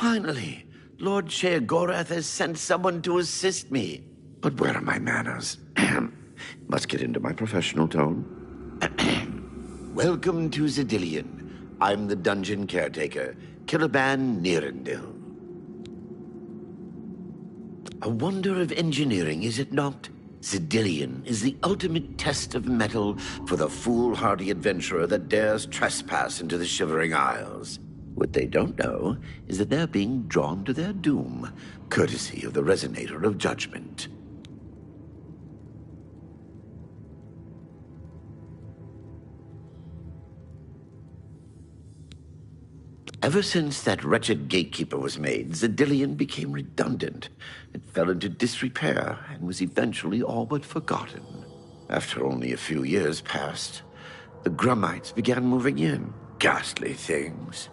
Finally, Lord Sheogorath has sent someone to assist me. But where are my manners? Must get into my professional tone. Welcome to Zidillion. I'm the dungeon caretaker, Killaban Nirendil. A wonder of engineering, is it not? Zidillion is the ultimate test of mettle for the foolhardy adventurer that dares trespass into the Shivering Isles. What they don't know is that they're being drawn to their doom, courtesy of the Resonator of Judgment. Ever since that wretched gatekeeper was made, Zidillion became redundant. It fell into disrepair and was eventually all but forgotten. After only a few years passed, the Grummites began moving in. Ghastly things.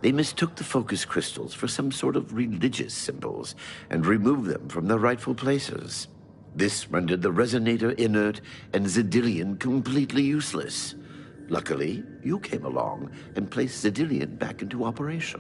They mistook the focus crystals for some sort of religious symbols and removed them from their rightful places. This rendered the Resonator inert and Zidillion completely useless. Luckily, you came along and placed Zidillion back into operation.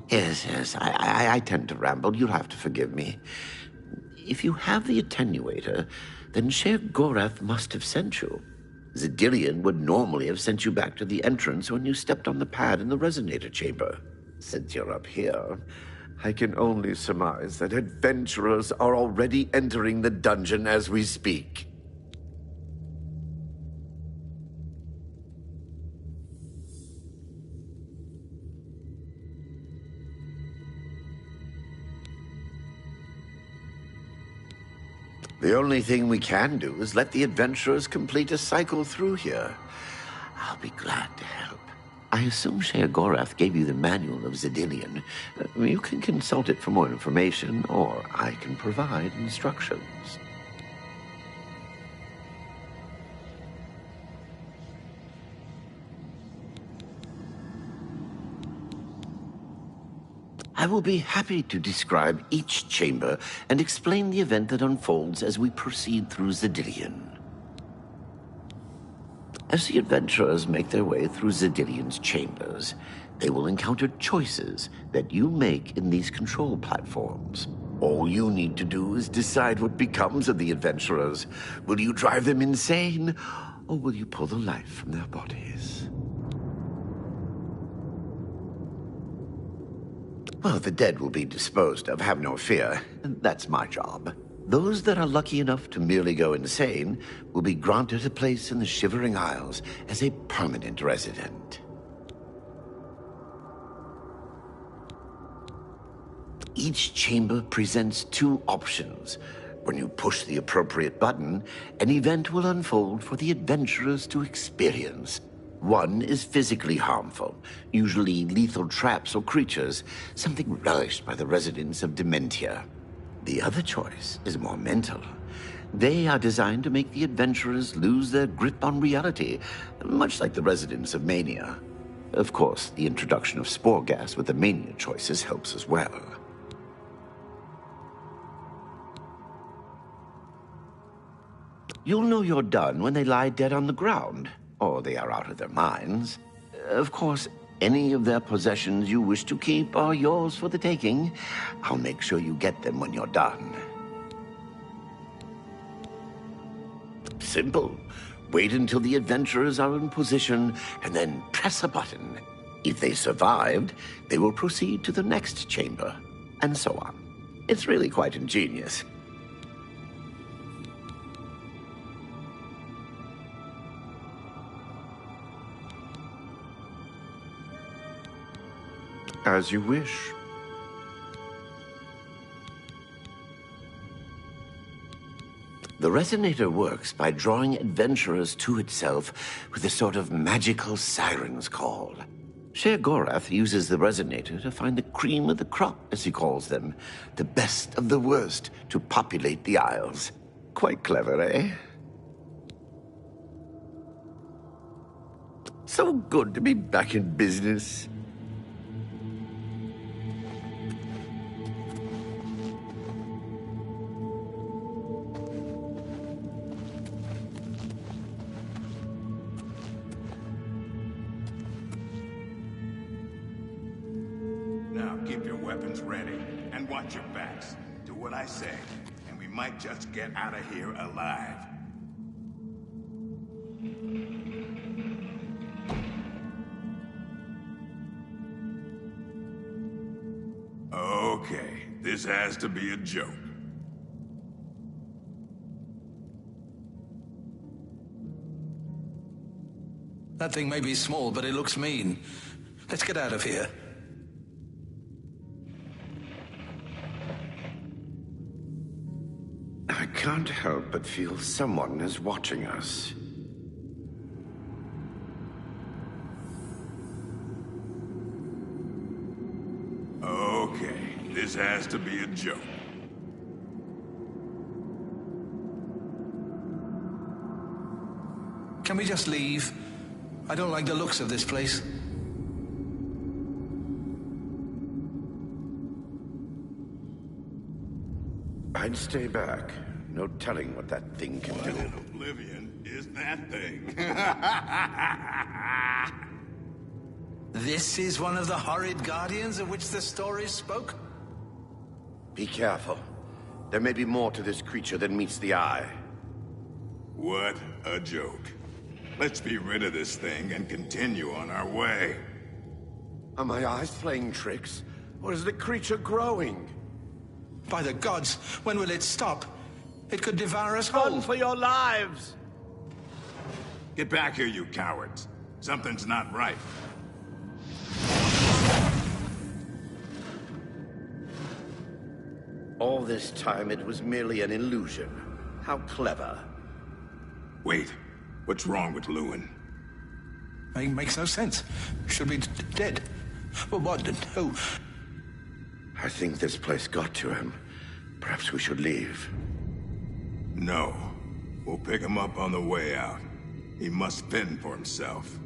Yes, I tend to ramble. You'll have to forgive me. If you have the attenuator, then Sheogorath must have sent you. Zidillion would normally have sent you back to the entrance when you stepped on the pad in the Resonator chamber. Since you're up here, I can only surmise that adventurers are already entering the dungeon as we speak. The only thing we can do is let the adventurers complete a cycle through here. I'll be glad to help. I assume Sheogorath gave you the manual of Zidillion. You can consult it for more information, or I can provide instructions. I will be happy to describe each chamber and explain the event that unfolds as we proceed through Zidillion. As the adventurers make their way through Zidillion's chambers, they will encounter choices that you make in these control platforms. All you need to do is decide what becomes of the adventurers. Will you drive them insane, or will you pull the life from their bodies? Well, the dead will be disposed of, have no fear. That's my job. Those that are lucky enough to merely go insane will be granted a place in the Shivering Isles as a permanent resident. Each chamber presents two options. When you push the appropriate button, an event will unfold for the adventurers to experience. One is physically harmful, usually lethal traps or creatures, something relished by the residents of Dementia. The other choice is more mental. They are designed to make the adventurers lose their grip on reality, much like the residents of Mania. Of course, the introduction of spore gas with the Mania choices helps as well. You'll know you're done when they lie dead on the ground, or they are out of their minds. Of course, any of their possessions you wish to keep are yours for the taking. I'll make sure you get them when you're done. Simple. Wait until the adventurers are in position, and then press a button. If they survived, they will proceed to the next chamber, and so on. It's really quite ingenious. As you wish. The Resonator works by drawing adventurers to itself with a sort of magical siren's call. Sheogorath uses the Resonator to find the cream of the crop, as he calls them, the best of the worst to populate the Isles. Quite clever, eh? So good to be back in business. Now keep your weapons ready, and watch your backs. Do what I say, and we might just get out of here alive. Okay, this has to be a joke. That thing may be small, but it looks mean. Let's get out of here. I can't help but feel someone is watching us. Okay, this has to be a joke. Can we just leave? I don't like the looks of this place. I'd stay back. No telling what that thing can What do. in Oblivion is that thing? This is one of the horrid guardians of which the stories spoke? Be careful. There may be more to this creature than meets the eye. What a joke. Let's be rid of this thing and continue on our way. Are my eyes playing tricks? Or is the creature growing? By the gods, when will it stop? It could devour us Run whole. for your lives! Get back here, you cowards. Something's not right. All this time it was merely an illusion. How clever. Wait, what's wrong with Lewin? Makes no sense. Should be dead. But what? Who? I think this place got to him. Perhaps we should leave. No. We'll pick him up on the way out. He must fend for himself.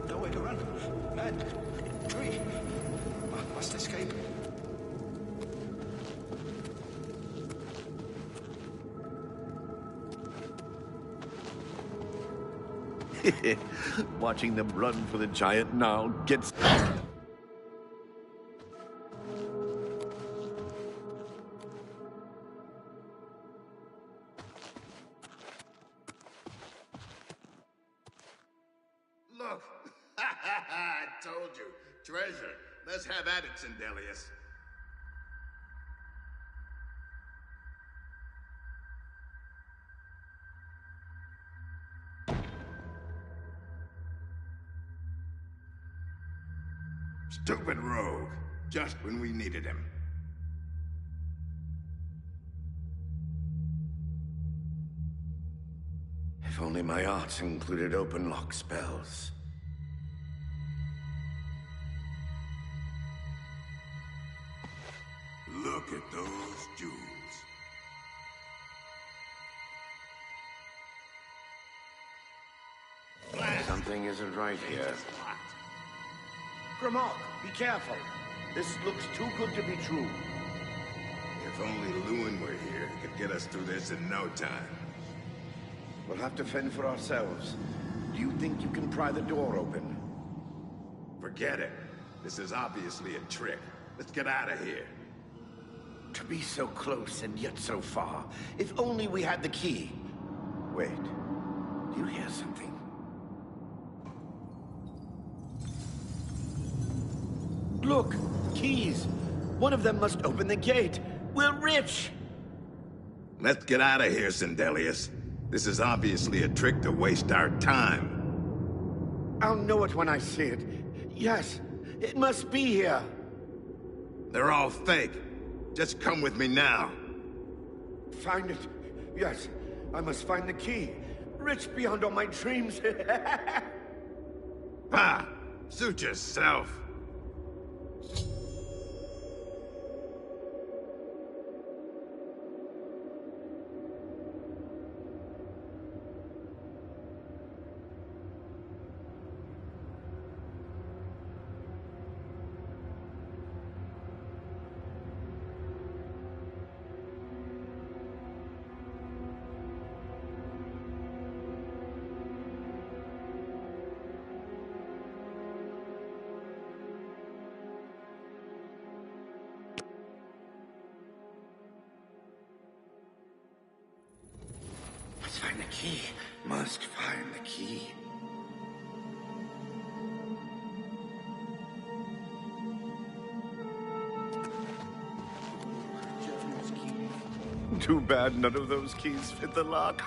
No way to run. Man, tree. Must escape. Watching them run for the giant now gets... Look! I told you. Treasure. Let's have at it, Sindelius. Stupid rogue. Just when we needed him. If only my arts included open lock spells. Look at those jewels. Something isn't right here. Grimok, be careful. This looks too good to be true. If only Lewin were here, he could get us through this in no time. We'll have to fend for ourselves. Do you think you can pry the door open? Forget it. This is obviously a trick. Let's get out of here. To be so close and yet so far. If only we had the key. Wait. Do you hear something? Look! Keys! One of them must open the gate! We're rich! Let's get out of here, Sindelius. This is obviously a trick to waste our time. I'll know it when I see it. Yes, it must be here. They're all fake. Just come with me now. Find it. Yes, I must find the key. Rich beyond all my dreams. Ha! Suit yourself. Must find the key. Must find the key. Too bad none of those keys fit the lock.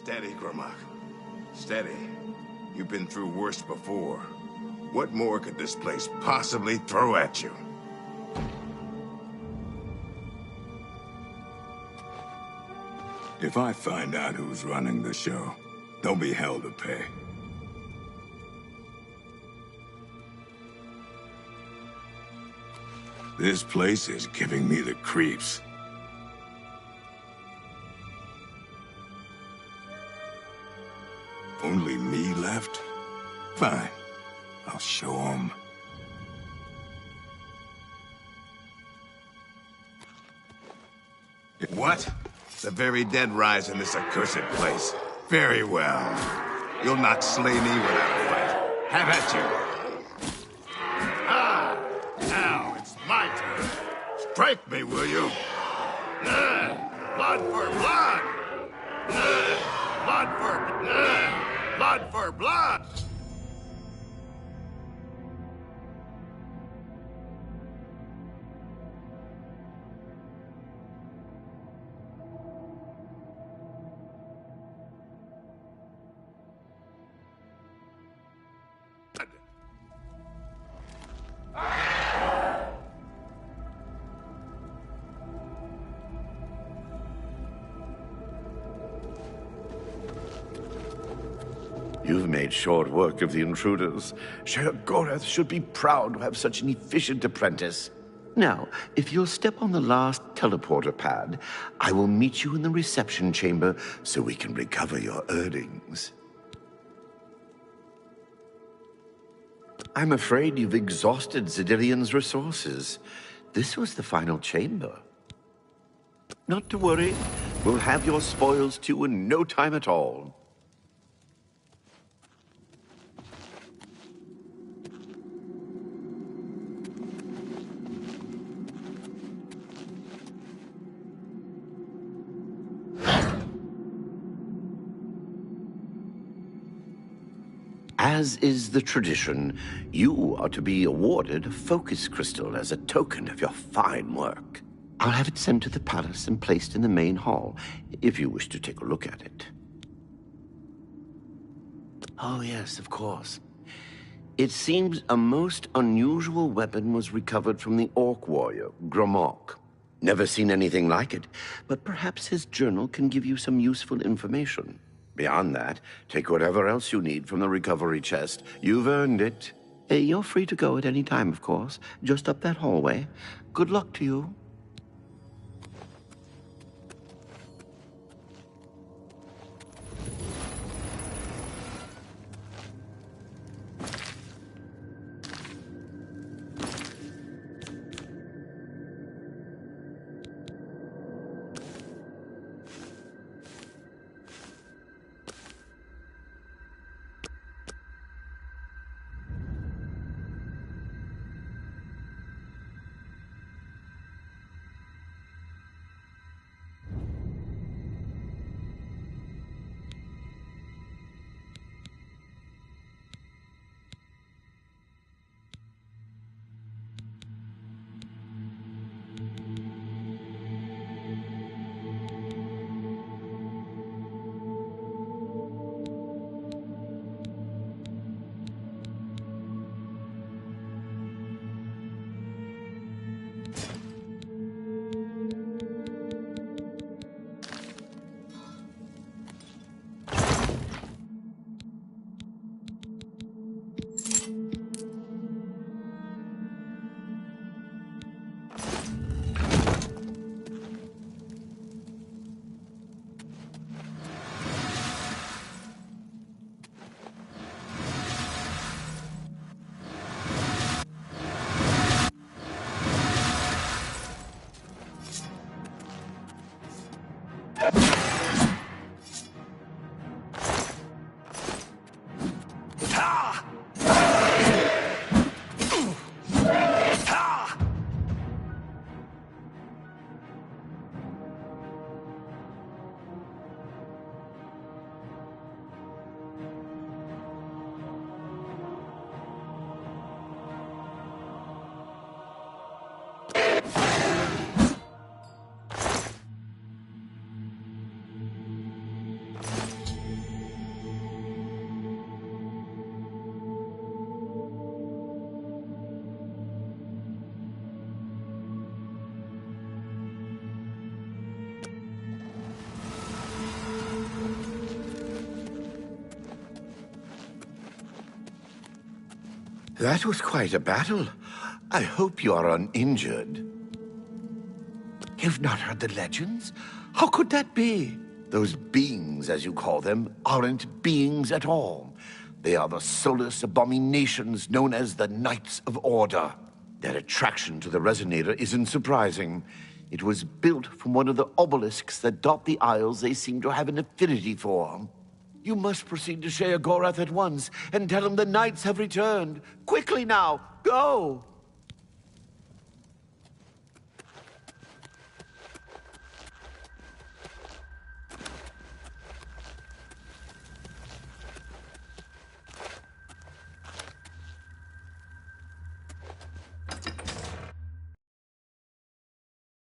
Steady, Grimlock. Steady. You've been through worse before. What more could this place possibly throw at you? If I find out who's running the show, there'll be hell to pay. This place is giving me the creeps. Only me left? Fine. I'll show 'em. What? The very dead rise in this accursed place. Very well. You'll not slay me without a fight. Have at you. Ah! Now it's my turn. Strike me, will you? Blood for blood! Blood for blood! Blood for blood! You've made short work of the intruders. Sheriff Goreth should be proud to have such an efficient apprentice. Now, if you'll step on the last teleporter pad, I will meet you in the reception chamber so we can recover your earnings. I'm afraid you've exhausted Zedilion's resources. This was the final chamber. Not to worry. We'll have your spoils too in no time at all. As is the tradition, you are to be awarded a focus crystal as a token of your fine work. I'll have it sent to the palace and placed in the main hall, if you wish to take a look at it. Oh yes, of course. It seems a most unusual weapon was recovered from the orc warrior, Grimlock. Never seen anything like it, but perhaps his journal can give you some useful information. Beyond that, take whatever else you need from the recovery chest. You've earned it. You're free to go at any time, of course. Just up that hallway. Good luck to you. That was quite a battle. I hope you are uninjured. You've not heard the legends? How could that be? Those beings, as you call them, aren't beings at all. They are the soulless abominations known as the Knights of Order. Their attraction to the Resonator isn't surprising. It was built from one of the obelisks that dot the isles they seem to have an affinity for. You must proceed to Sheogorath at once and tell him the Knights have returned. Quickly now, go!